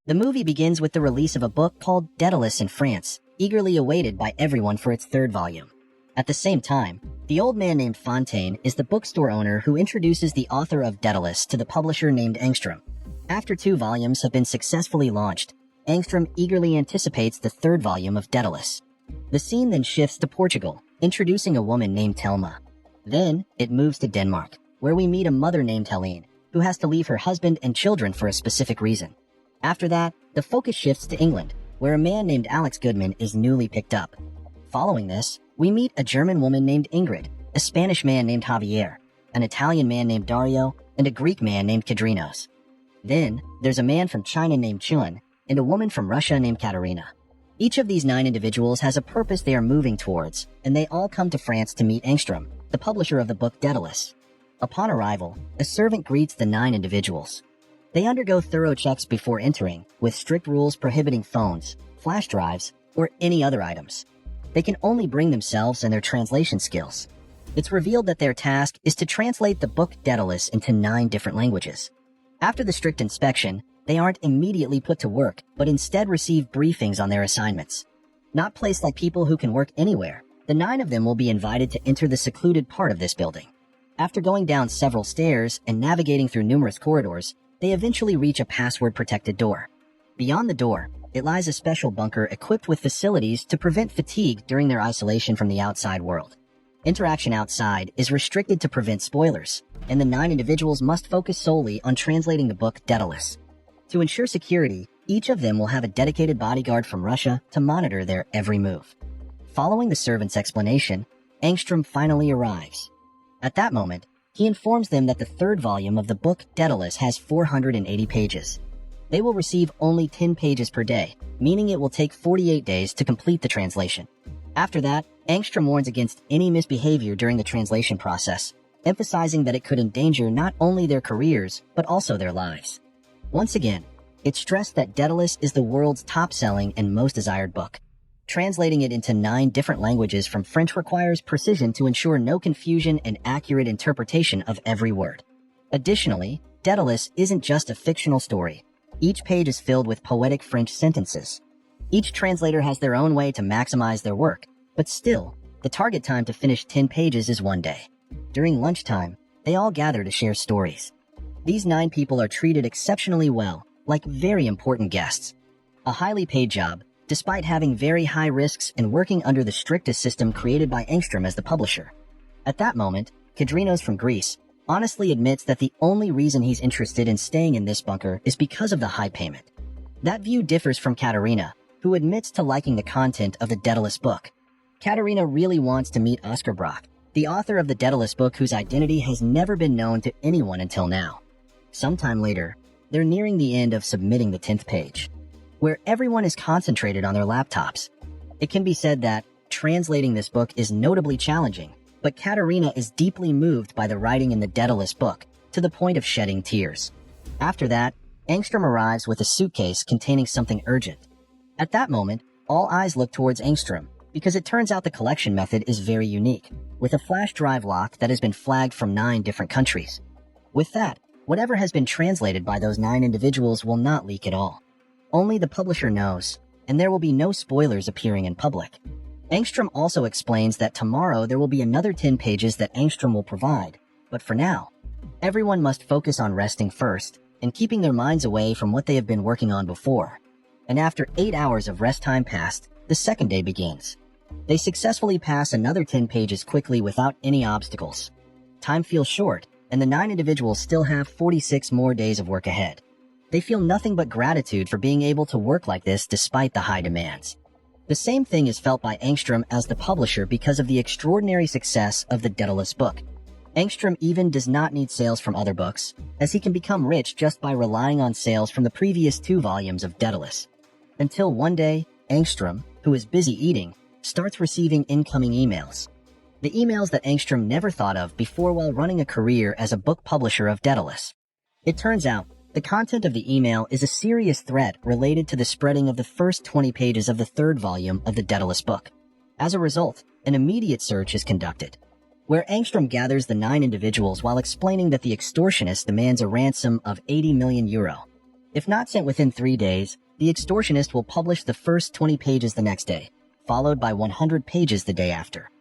The movie begins with the release of a book called Daedalus in France, eagerly awaited by everyone for its third volume. At the same time, the old man named Fontaine is the bookstore owner who introduces the author of Daedalus to the publisher named Engstrom. After 2 volumes have been successfully launched, Engstrom eagerly anticipates the third volume of Daedalus. The scene then shifts to Portugal, introducing a woman named Telma. Then, it moves to Denmark, where we meet a mother named Helene, who has to leave her husband and children for a specific reason. After that, the focus shifts to England, where a man named Alex Goodman is newly picked up. Following this, we meet a German woman named Ingrid, a Spanish man named Javier, an Italian man named Dario, and a Greek man named Kadrinos. Then, there's a man from China named Chun, and a woman from Russia named Katerina. Each of these 9 individuals has a purpose they are moving towards, and they all come to France to meet Engstrom, the publisher of the book Daedalus. Upon arrival, a servant greets the 9 individuals. They undergo thorough checks before entering, with strict rules prohibiting phones, flash drives, or any other items. They can only bring themselves and their translation skills. It's revealed that their task is to translate the book Daedalus into 9 different languages. After the strict inspection, they aren't immediately put to work, but instead receive briefings on their assignments. Not placed like people who can work anywhere, the 9 of them will be invited to enter the secluded part of this building. After going down several stairs and navigating through numerous corridors, they eventually reach a password-protected door. Beyond the door, it lies a special bunker equipped with facilities to prevent fatigue during their isolation from the outside world. Interaction outside is restricted to prevent spoilers, and the 9 individuals must focus solely on translating the book Daedalus. To ensure security, each of them will have a dedicated bodyguard from Russia to monitor their every move. Following the servant's explanation, Engstrom finally arrives. At that moment, he informs them that the third volume of the book Daedalus has 480 pages. They will receive only 10 pages per day, meaning it will take 48 days to complete the translation. After that, Engstrom warns against any misbehavior during the translation process, emphasizing that it could endanger not only their careers, but also their lives. Once again, it's stressed that Daedalus is the world's top-selling and most desired book. Translating it into 9 different languages from French requires precision to ensure no confusion and accurate interpretation of every word. Additionally, Daedalus isn't just a fictional story. Each page is filled with poetic French sentences. Each translator has their own way to maximize their work, but still, the target time to finish 10 pages is 1 day. During lunchtime, they all gather to share stories. These 9 people are treated exceptionally well, like very important guests. A highly paid job, despite having very high risks and working under the strictest system created by Engstrom as the publisher. At that moment, Kadrinos from Greece honestly admits that the only reason he's interested in staying in this bunker is because of the high payment. That view differs from Katerina, who admits to liking the content of the Daedalus book. Katerina really wants to meet Oscar Brock, the author of the Daedalus book whose identity has never been known to anyone until now. Sometime later, they're nearing the end of submitting the 10th page, where everyone is concentrated on their laptops. It can be said that translating this book is notably challenging, but Katerina is deeply moved by the writing in the Daedalus book, to the point of shedding tears. After that, Engstrom arrives with a suitcase containing something urgent. At that moment, all eyes look towards Engstrom, because it turns out the collection method is very unique, with a flash drive lock that has been flagged from 9 different countries. With that, whatever has been translated by those 9 individuals will not leak at all. Only the publisher knows, and there will be no spoilers appearing in public. Engstrom also explains that tomorrow there will be another 10 pages that Engstrom will provide, but for now, everyone must focus on resting first and keeping their minds away from what they have been working on before. And after 8 hours of rest time passed, the second day begins. They successfully pass another 10 pages quickly without any obstacles. Time feels short, and the 9 individuals still have 46 more days of work ahead. They feel nothing but gratitude for being able to work like this despite the high demands. The same thing is felt by Engstrom as the publisher because of the extraordinary success of the Daedalus book. Engstrom even does not need sales from other books, as he can become rich just by relying on sales from the previous 2 volumes of Daedalus. Until one day, Engstrom, who is busy eating, starts receiving incoming emails. The emails that Engstrom never thought of before while running a career as a book publisher of Daedalus. It turns out, the content of the email is a serious threat related to the spreading of the first 20 pages of the 3rd volume of the Daedalus book. As a result, an immediate search is conducted, where Engstrom gathers the 9 individuals while explaining that the extortionist demands a ransom of €80 million. If not sent within 3 days, the extortionist will publish the first 20 pages the next day, followed by 100 pages the day after.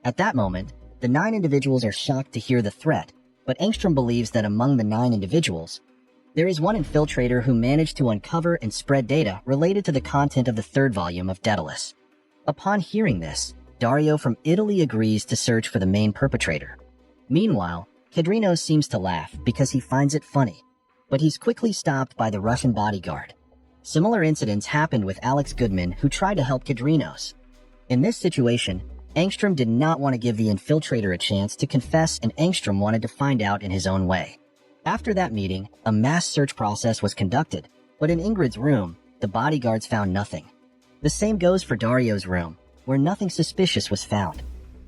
At that moment, the 9 individuals are shocked to hear the threat, but Engstrom believes that among the 9 individuals, there is one infiltrator who managed to uncover and spread data related to the content of the 3rd volume of Daedalus. Upon hearing this, Dario from Italy agrees to search for the main perpetrator. Meanwhile, Kedrinos seems to laugh because he finds it funny, but he's quickly stopped by the Russian bodyguard. Similar incidents happened with Alex Goodman, who tried to help Kedrinos. In this situation, Engstrom did not want to give the infiltrator a chance to confess, and Engstrom wanted to find out in his own way. After that meeting, a mass search process was conducted, but in Ingrid's room, the bodyguards found nothing. The same goes for Dario's room, where nothing suspicious was found.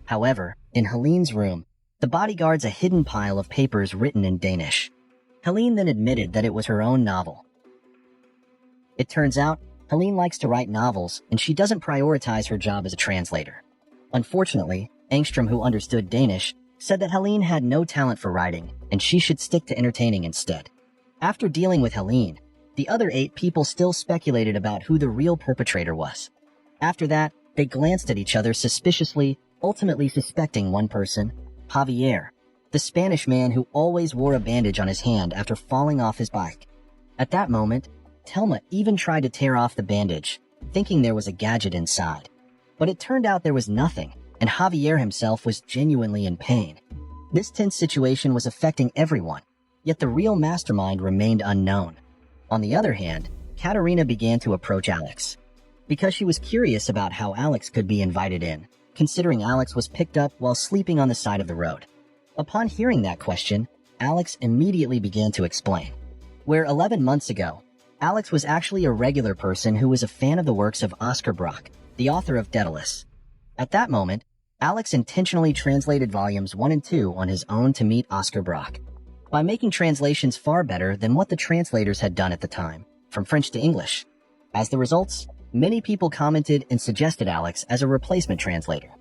However, in Helene's room, the bodyguards a hidden pile of papers written in Danish. Helene then admitted that it was her own novel. It turns out, Helene likes to write novels, and she doesn't prioritize her job as a translator. Unfortunately, Engstrom, who understood Danish, said that Helene had no talent for writing, and she should stick to entertaining instead. After dealing with Helene, the other 8 people still speculated about who the real perpetrator was. After that, they glanced at each other suspiciously, ultimately suspecting one person, Javier, the Spanish man who always wore a bandage on his hand after falling off his bike. At that moment, Telma even tried to tear off the bandage, thinking there was a gadget inside. But it turned out there was nothing, and Javier himself was genuinely in pain. This tense situation was affecting everyone, yet the real mastermind remained unknown. On the other hand, Katerina began to approach Alex, because she was curious about how Alex could be invited in, considering Alex was picked up while sleeping on the side of the road. Upon hearing that question, Alex immediately began to explain. Where 11 months ago, Alex was actually a regular person who was a fan of the works of Oscar Brock, the author of Daedalus. At that moment, Alex intentionally translated volumes 1 and 2 on his own to meet Oscar Brock, by making translations far better than what the translators had done at the time, from French to English. As the results, many people commented and suggested Alex as a replacement translator.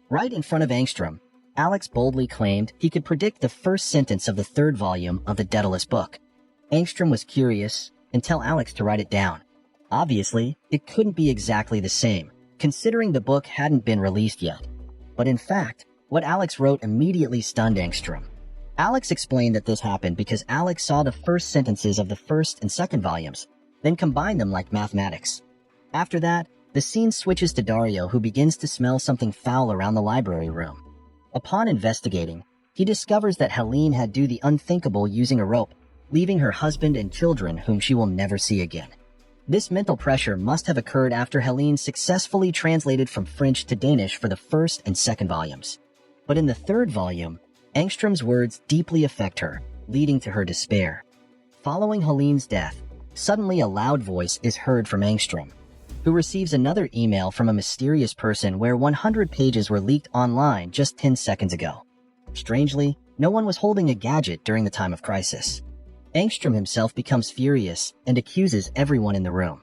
Right in front of Engstrom, Alex boldly claimed he could predict the first sentence of the 3rd volume of the Daedalus book. Engstrom was curious and tell Alex to write it down. Obviously, it couldn't be exactly the same, considering the book hadn't been released yet. But in fact, what Alex wrote immediately stunned Engstrom. Alex explained that this happened because Alex saw the first sentences of the 1st and 2nd volumes, then combined them like mathematics. After that, the scene switches to Dario, who begins to smell something foul around the library room. Upon investigating, he discovers that Helene had do the unthinkable using a rope, leaving her husband and children whom she will never see again. This mental pressure must have occurred after Helene successfully translated from French to Danish for the 1st and 2nd volumes. But in the 3rd volume, Engstrom's words deeply affect her, leading to her despair. Following Helene's death, suddenly a loud voice is heard from Engstrom, who receives another email from a mysterious person where 100 pages were leaked online just 10 seconds ago. Strangely, no one was holding a gadget during the time of crisis. Engstrom himself becomes furious and accuses everyone in the room.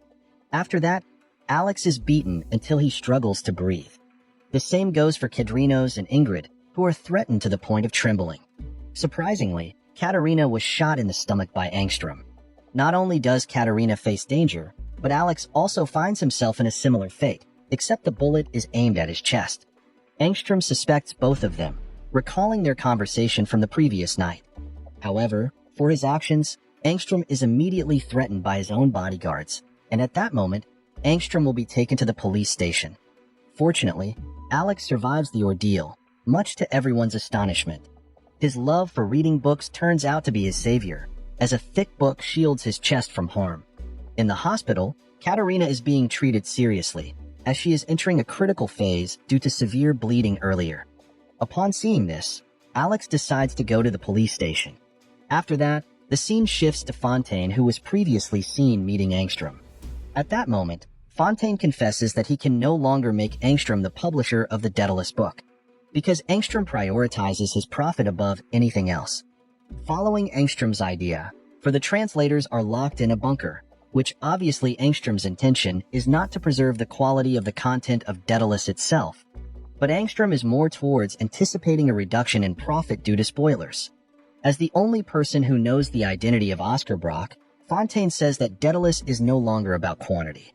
After that, Alex is beaten until he struggles to breathe. The same goes for Kedrinos and Ingrid, who are threatened to the point of trembling. Surprisingly, Katerina was shot in the stomach by Engstrom. Not only does Katerina face danger, but Alex also finds himself in a similar fate, except the bullet is aimed at his chest. Engstrom suspects both of them, recalling their conversation from the previous night. However, for his actions, Engstrom is immediately threatened by his own bodyguards, and at that moment, Engstrom will be taken to the police station. Fortunately, Alex survives the ordeal, much to everyone's astonishment. His love for reading books turns out to be his savior, as a thick book shields his chest from harm. In the hospital, Katerina is being treated seriously, as she is entering a critical phase due to severe bleeding earlier. Upon seeing this, Alex decides to go to the police station. After that, the scene shifts to Fontaine, who was previously seen meeting Engstrom. At that moment, Fontaine confesses that he can no longer make Engstrom the publisher of the Daedalus book, because Engstrom prioritizes his profit above anything else. Following Engstrom's idea, for the translators are locked in a bunker, which obviously Engstrom's intention is not to preserve the quality of the content of Daedalus itself, but Engstrom is more towards anticipating a reduction in profit due to spoilers. As the only person who knows the identity of Oscar Brock, Fontaine says that Daedalus is no longer about quantity.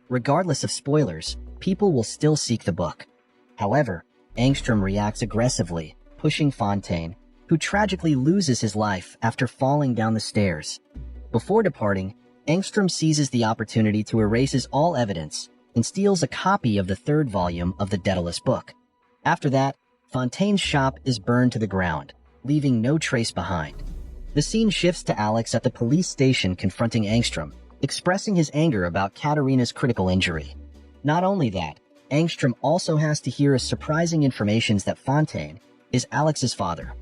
Regardless of spoilers, people will still seek the book. However, Angstrom reacts aggressively, pushing Fontaine, who tragically loses his life after falling down the stairs. Before departing, Angstrom seizes the opportunity to erase all evidence and steals a copy of the third volume of the Daedalus book. After that, Fontaine's shop is burned to the ground, leaving no trace behind. The scene shifts to Alex at the police station confronting Angstrom, expressing his anger about Katerina's critical injury. Not only that, Angstrom also has to hear a surprising information that Fontaine is Alex's father.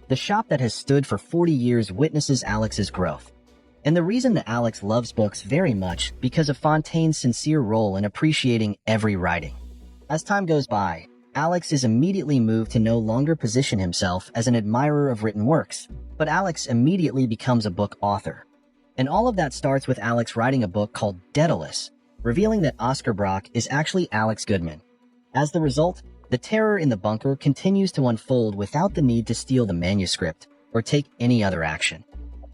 The shop that has stood for 40 years witnesses Alex's growth. And the reason that Alex loves books very much because of Fontaine's sincere role in appreciating every writing. As time goes by, Alex is immediately moved to no longer position himself as an admirer of written works, but Alex immediately becomes a book author. And all of that starts with Alex writing a book called Daedalus, revealing that Oscar Brock is actually Alex Goodman. As the result, the terror in the bunker continues to unfold without the need to steal the manuscript or take any other action.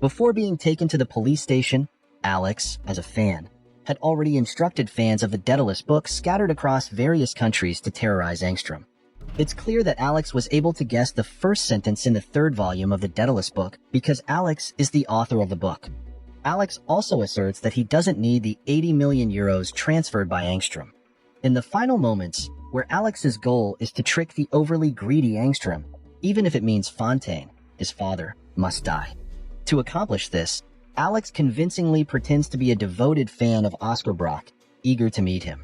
Before being taken to the police station, Alex, as a fan, had already instructed fans of the Daedalus book scattered across various countries to terrorize Angstrom. It's clear that Alex was able to guess the first sentence in the third volume of the Daedalus book because Alex is the author of the book. Alex also asserts that he doesn't need the 80 million euros transferred by Angstrom. In the final moments, where Alex's goal is to trick the overly greedy Angstrom, even if it means Fontaine, his father, must die. To accomplish this, Alex convincingly pretends to be a devoted fan of Oscar Brock, eager to meet him.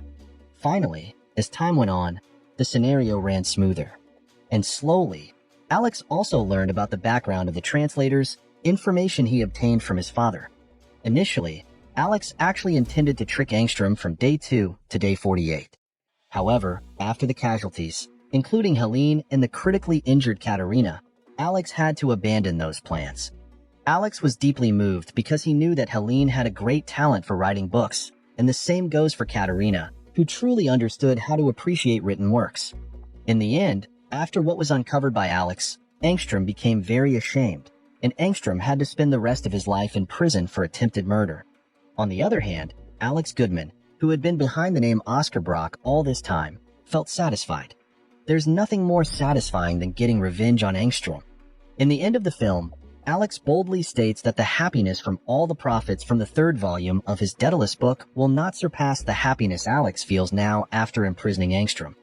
Finally, as time went on, the scenario ran smoother. And slowly, Alex also learned about the background of the translators, information he obtained from his father. Initially, Alex actually intended to trick Angstrom from day 2 to day 48. However, after the casualties, including Helene and the critically injured Katerina, Alex had to abandon those plans. Alex was deeply moved because he knew that Helene had a great talent for writing books, and the same goes for Katerina, who truly understood how to appreciate written works. In the end, after what was uncovered by Alex, Angstrom became very ashamed, and Angstrom had to spend the rest of his life in prison for attempted murder. On the other hand, Alex Goodman, who had been behind the name Oscar Brock all this time, felt satisfied. There's nothing more satisfying than getting revenge on Angstrom. In the end of the film, Alex boldly states that the happiness from all the profits from the third volume of his Daedalus book will not surpass the happiness Alex feels now after imprisoning Angstrom.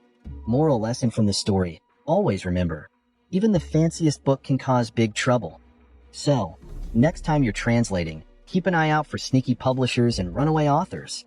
Moral lesson from the story: always remember, even the fanciest book can cause big trouble. So, next time you're translating, keep an eye out for sneaky publishers and runaway authors.